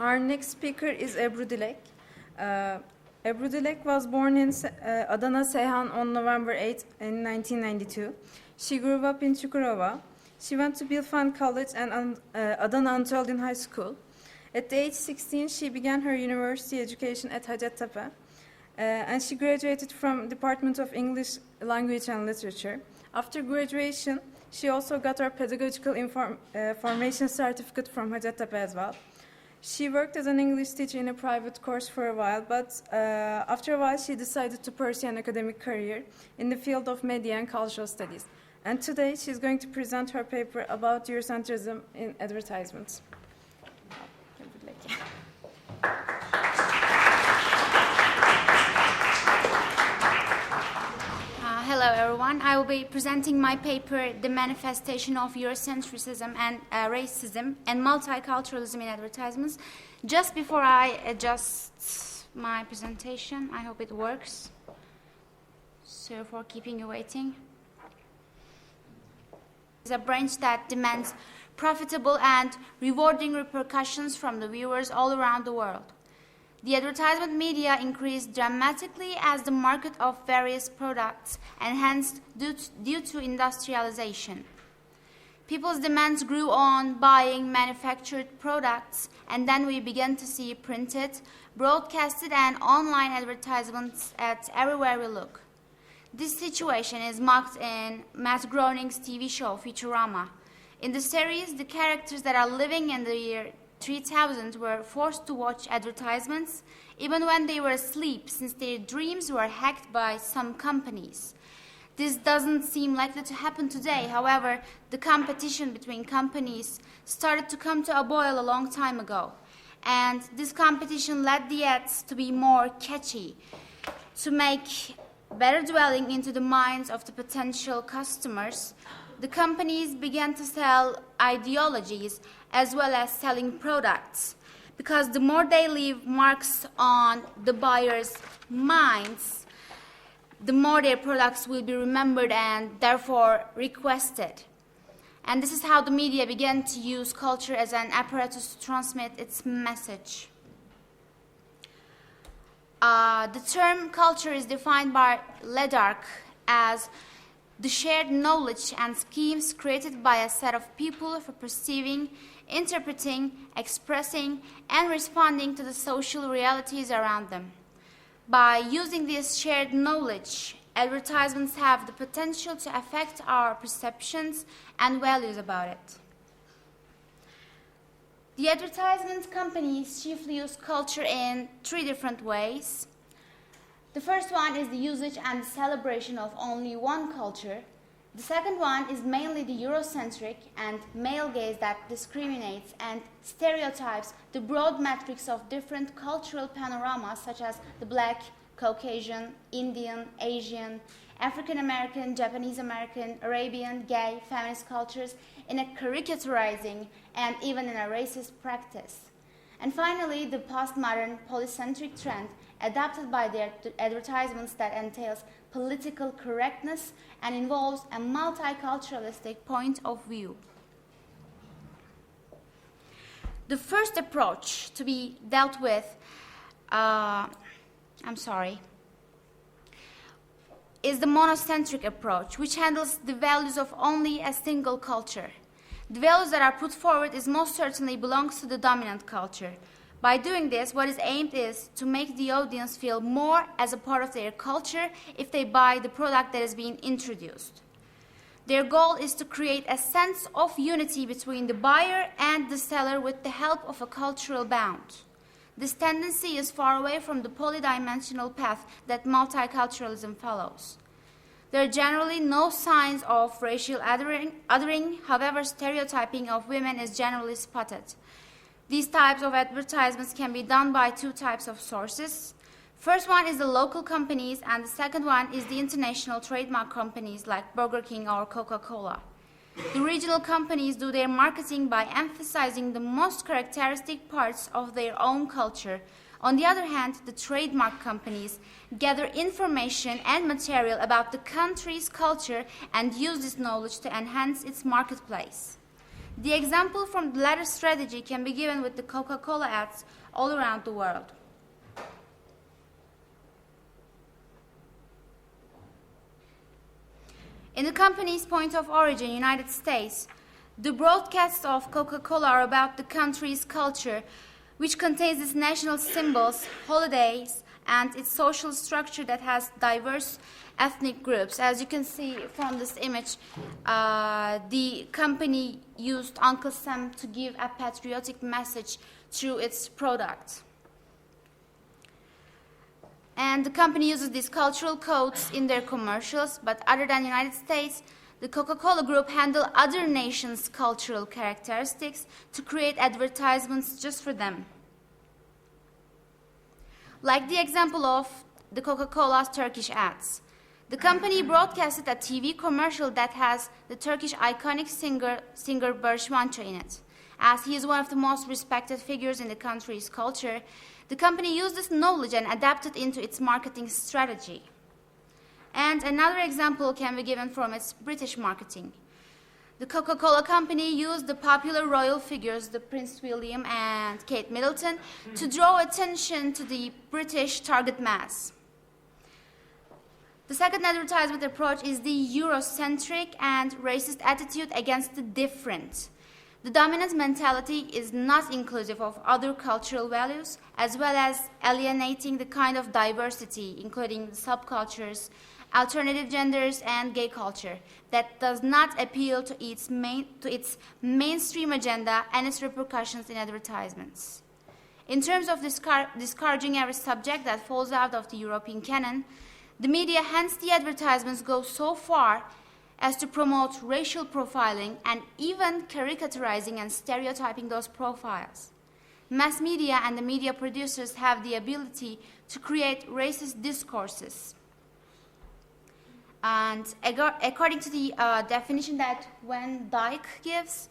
Our next speaker is Ebru Dilek. Ebru Dilek was born in Adana, Seyhan on November 8 in 1992. She grew up in Çukurova. She went to Bilfen College and Adana Anatolian High School. At the age 16, she began her university education at Hacettepe, and she graduated from Department of English Language and Literature. After graduation, she also got her pedagogical formation certificate from Hacettepe as well. She worked as an English teacher in a private course for a while, but after a while she decided to pursue an academic career in the field of media and cultural studies. And today she's going to present her paper about Eurocentrism in advertisements. Hello everyone, I will be presenting my paper, The Manifestation of Eurocentrism and Racism and Multiculturalism in Advertisements. Just before I adjust my presentation, I hope it works. So for keeping you waiting. It's a branch that demands profitable and rewarding repercussions from the viewers all around the world. The advertisement media increased dramatically as the market of various products enhanced due to industrialization. People's demands grew on buying manufactured products, and then we began to see printed, broadcasted, and online advertisements at everywhere we look. This situation is marked in Matt Groening's TV show Futurama. In the series, the characters that are living in the year 3000 were forced to watch advertisements even when they were asleep, since their dreams were hacked by some companies. This doesn't seem likely to happen today. However, the competition between companies started to come to a boil a long time ago. And this competition led the ads to be more catchy, to make better dwelling into the minds of the potential customers. The companies began to sell ideologies as well as selling products, because the more they leave marks on the buyers' minds, the more their products will be remembered and therefore requested. And this is how the media began to use culture as an apparatus to transmit its message. The term culture is defined by Ledark as the shared knowledge and schemes created by a set of people for perceiving, interpreting, expressing, and responding to the social realities around them. By using this shared knowledge, advertisements have the potential to affect our perceptions and values about it. The advertisement companies chiefly use culture in three different ways. The first one is the usage and the celebration of only one culture. The second one is mainly the Eurocentric and male gaze that discriminates and stereotypes the broad matrix of different cultural panoramas such as the Black, Caucasian, Indian, Asian, African American, Japanese American, Arabian, gay, feminist cultures in a caricaturizing and even in a racist practice. And finally, the postmodern polycentric trend adopted by the advertisements that entails political correctness and involves a multiculturalistic point of view. The first approach to be dealt with, is the monocentric approach, which handles the values of only a single culture. The values that are put forward is most certainly belongs to the dominant culture. By doing this, what is aimed is to make the audience feel more as a part of their culture if they buy the product that is being introduced. Their goal is to create a sense of unity between the buyer and the seller with the help of a cultural bond. This tendency is far away from the polydimensional path that multiculturalism follows. There are generally no signs of racial othering, however, stereotyping of women is generally spotted. These types of advertisements can be done by two types of sources. First one is the local companies, and the second one is the international trademark companies like Burger King or Coca-Cola. The regional companies do their marketing by emphasizing the most characteristic parts of their own culture. On the other hand, the trademark companies gather information and material about the country's culture and use this knowledge to enhance its marketplace. The example from the latter strategy can be given with the Coca-Cola ads all around the world. In the company's point of origin, United States, the broadcasts of Coca-Cola are about the country's culture, which contains its national symbols, holidays, and its social structure that has diverse ethnic groups. As you can see from this image, the company used Uncle Sam to give a patriotic message through its product. And the company uses these cultural codes in their commercials, but other than the United States, the Coca-Cola Group handle other nations' cultural characteristics to create advertisements just for them. Like the example of the Coca-Cola's Turkish ads. The company broadcasted a TV commercial that has the Turkish iconic singer Barış Manço in it. As he is one of the most respected figures in the country's culture, the company used this knowledge and adapted into its marketing strategy. And another example can be given from its British marketing. The Coca-Cola company used the popular royal figures, the Prince William and Kate Middleton, to draw attention to the British target mass. The second advertisement approach is the Eurocentric and racist attitude against the different. The dominant mentality is not inclusive of other cultural values, as well as alienating the kind of diversity, including subcultures, alternative genders, and gay culture, that does not appeal to its mainstream agenda and its repercussions in advertisements. In terms of discouraging every subject that falls out of the European canon, the media, hence the advertisements, go so far as to promote racial profiling and even caricaturizing and stereotyping those profiles. Mass media and the media producers have the ability to create racist discourses. And according to the definition that Van Dyke gives,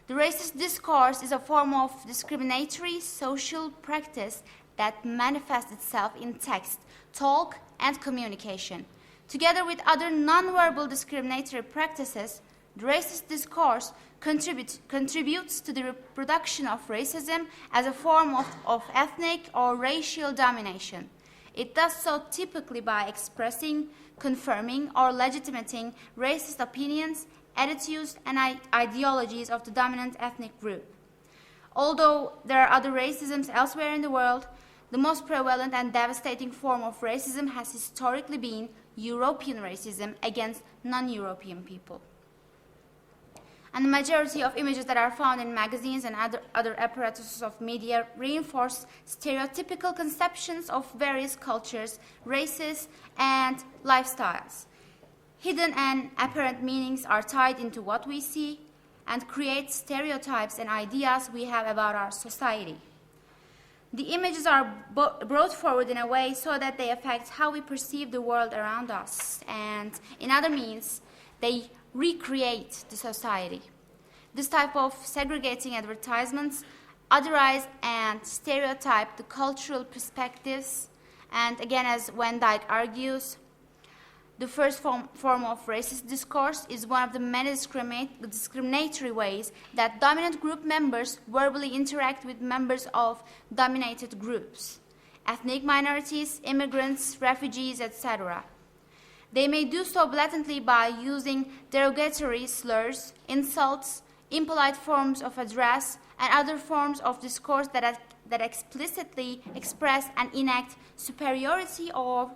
the racist discourse is a form of discriminatory social practice that manifests itself in text, talk, and communication. Together with other non-verbal discriminatory practices, the racist discourse contributes to the reproduction of racism as a form of ethnic or racial domination. It does so typically by expressing, confirming, or legitimating racist opinions, attitudes, and ideologies of the dominant ethnic group. Although there are other racisms elsewhere in the world, the most prevalent and devastating form of racism has historically been European racism against non-European people. And the majority of images that are found in magazines and other apparatuses of media reinforce stereotypical conceptions of various cultures, races, and lifestyles. Hidden and apparent meanings are tied into what we see and create stereotypes and ideas we have about our society. The images are brought forward in a way so that they affect how we perceive the world around us, and in other means, they recreate the society. This type of segregating advertisements otherize and stereotype the cultural perspectives, and again, as Van Dyke argues, the first form of racist discourse is one of the many discriminatory ways that dominant group members verbally interact with members of dominated groups, ethnic minorities, immigrants, refugees, etc. They may do so blatantly by using derogatory slurs, insults, impolite forms of address, and other forms of discourse that explicitly express and enact superiority or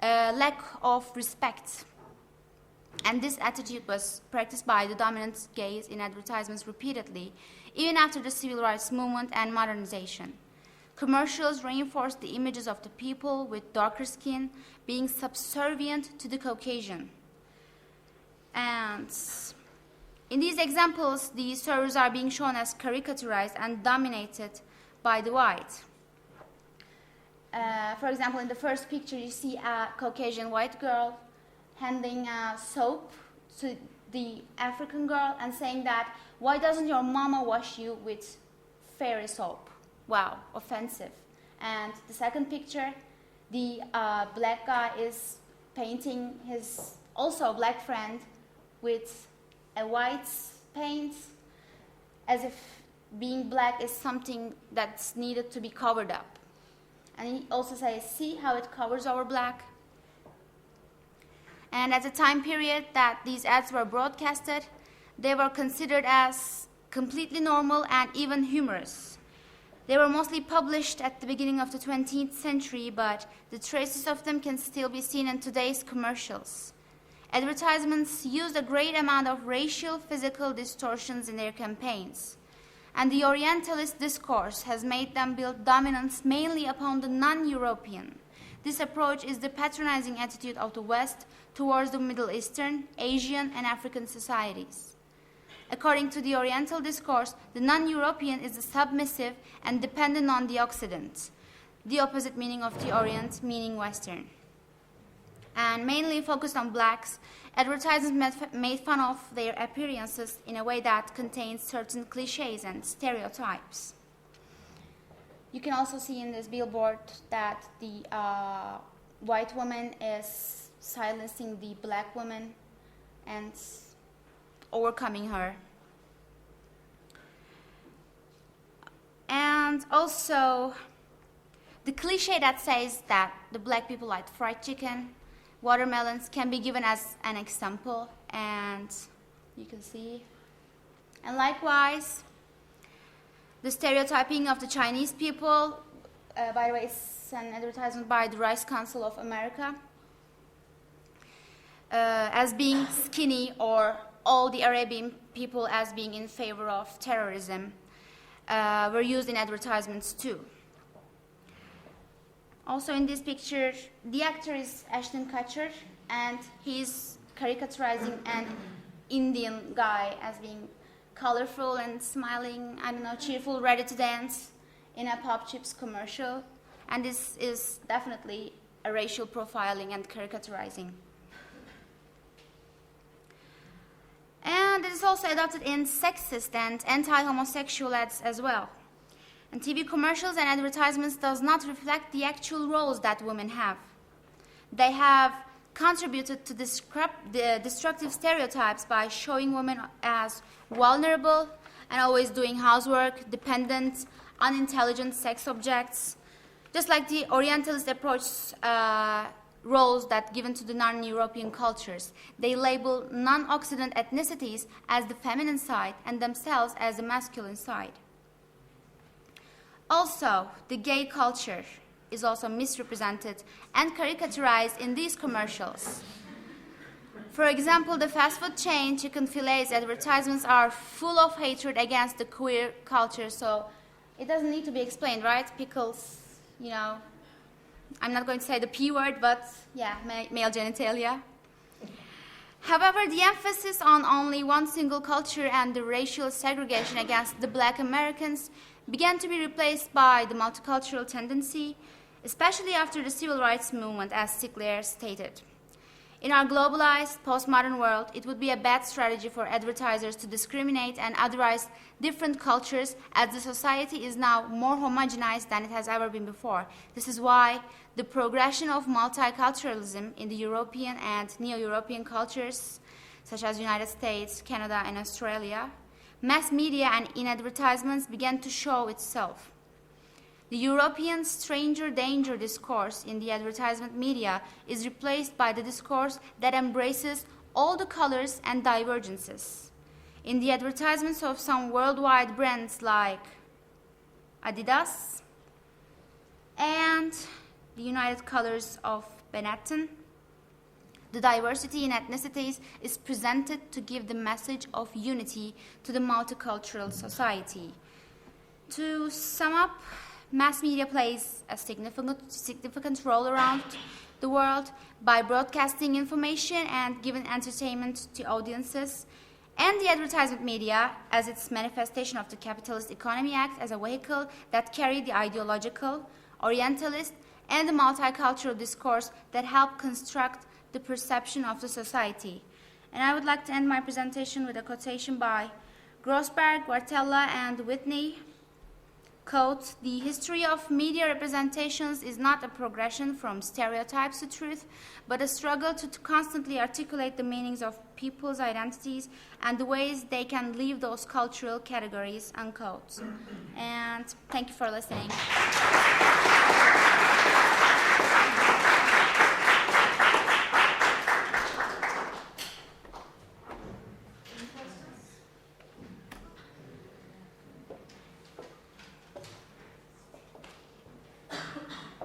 lack of respect. And this attitude was practiced by the dominant gays in advertisements repeatedly, even after the civil rights movement and modernization. Commercials reinforce the images of the people with darker skin being subservient to the Caucasian. And in these examples, the servers are being shown as caricaturized and dominated by the white. For example, in the first picture, you see a Caucasian white girl handing soap to the African girl and saying that, "Why doesn't your mama wash you with fairy soap?" Wow, offensive. And the second picture, the black guy is painting his also black friend with a white paint, as if being black is something that's needed to be covered up. And he also says, see how it covers our black? And at the time period that these ads were broadcasted, they were considered as completely normal and even humorous. They were mostly published at the beginning of the 20th century, but the traces of them can still be seen in today's commercials. Advertisements used a great amount of racial, physical distortions in their campaigns, and the Orientalist discourse has made them build dominance mainly upon the non-European. This approach is the patronizing attitude of the West towards the Middle Eastern, Asian, and African societies. According to the Oriental discourse, the non-European is the submissive and dependent on the Occident, the opposite meaning of the Orient, meaning Western. And mainly focused on blacks, advertisements made fun of their appearances in a way that contains certain cliches and stereotypes. You can also see in this billboard that the white woman is silencing the black woman and overcoming her. And also the cliche that says that the black people like fried chicken, watermelons can be given as an example, and you can see. And likewise, the stereotyping of the Chinese people, by the way, it's an advertisement by the Rice Council of America, as being skinny, or all the Arabian people as being in favor of terrorism, were used in advertisements too. Also in this picture, the actor is Ashton Kutcher, and he's caricaturizing an Indian guy as being colorful and smiling, I don't know, cheerful, ready to dance in a Pop Chips commercial. And this is definitely a racial profiling and caricaturizing. And it is also adopted in sexist and anti-homosexual ads as well. And TV commercials and advertisements does not reflect the actual roles that women have. They have contributed to the destructive stereotypes by showing women as vulnerable and always doing housework, dependent, unintelligent sex objects, just like the Orientalist approach roles that given to the non-European cultures. They label non-Occident ethnicities as the feminine side and themselves as the masculine side. Also, the gay culture is also misrepresented and caricaturized in these commercials. For example, the fast food chain Chick-fil-A's advertisements are full of hatred against the queer culture, so it doesn't need to be explained, right? Pickles, you know, I'm not going to say the P word, but yeah, male genitalia. However, the emphasis on only one single culture and the racial segregation against the black Americans began to be replaced by the multicultural tendency, especially after the civil rights movement, as Sinclair stated. In our globalized, postmodern world, it would be a bad strategy for advertisers to discriminate and otherize different cultures, as the society is now more homogenized than it has ever been before. This is why the progression of multiculturalism in the European and neo-European cultures, such as United States, Canada, and Australia, mass media and in advertisements began to show itself. The European stranger danger discourse in the advertisement media is replaced by the discourse that embraces all the colors and divergences. In the advertisements of some worldwide brands like Adidas and the United Colors of Benetton, the diversity in ethnicities is presented to give the message of unity to the multicultural society. To sum up, mass media plays a significant role around the world by broadcasting information and giving entertainment to audiences, and the advertisement media, as its manifestation of the capitalist economy, acts as a vehicle that carry the ideological, orientalist, and the multicultural discourse that help construct the perception of the society. And I would like to end my presentation with a quotation by Grossberg, Guartella, and Whitney. Quote, "The history of media representations is not a progression from stereotypes to truth, but a struggle to constantly articulate the meanings of people's identities and the ways they can leave those cultural categories," unquote. And thank you for listening.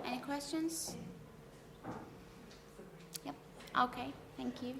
Any questions? Yep. Okay. Thank you.